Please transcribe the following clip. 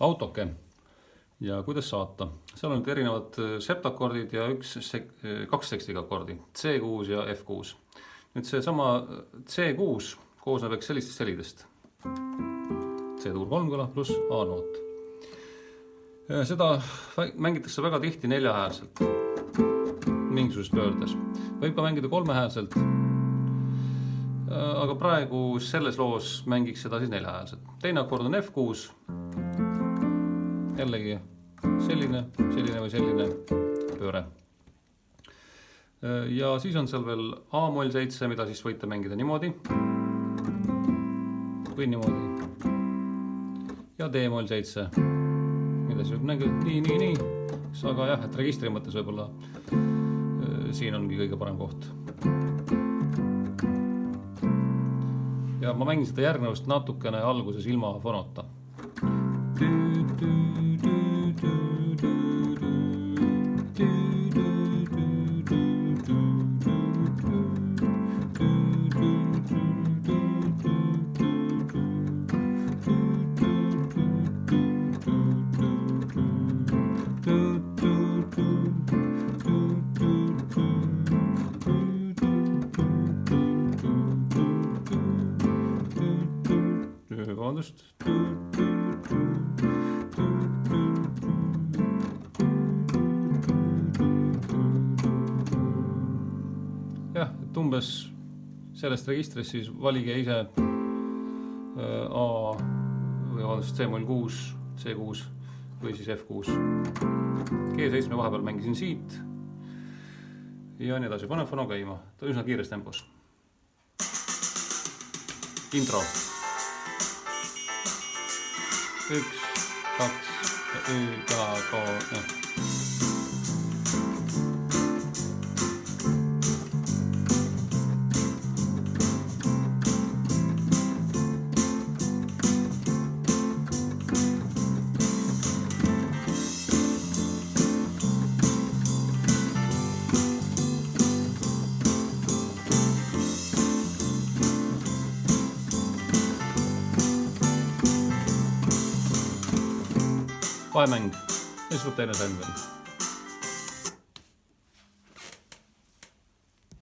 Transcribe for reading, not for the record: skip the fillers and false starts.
autoke ja kuidas saata. Seal on erinevad septakordid ja kaks sekstiga-akordi, C6 ja F6. Nüüd see sama C6 koosneb sellistest helidest. C-tuur 3 kõla pluss A-noot. Seda mängitakse väga tihti neljahäälselt, mingisuguses pöördes. Võib ka mängida kolmehäälselt, aga praegu selles loos mängiks seda siis neljahäälselt. Teine akord on F6, jällegi selline või selline pööre. Ja siis on seal veel A-moll 7, mida siis võite mängida niimoodi või niimoodi. Ja D-moll 7, mida siis võib mängida nii. Aga jah, et registri mõttes võib-olla siin ongi kõige parem koht. Ja ma mängin seda järgnevust natukene alguses ilma fonota. Vabandust. Jah, et umbes sellest registrist siis valige ise A või C-moll 6, C6 või siis F6. G7 vahepeal mängisin siit ja nii edasi. Pane fono käima, ta on üsna kiires tempos. Intro. 1, 2, ja 3. Vahemäng ja siis võtta teine sänd veel.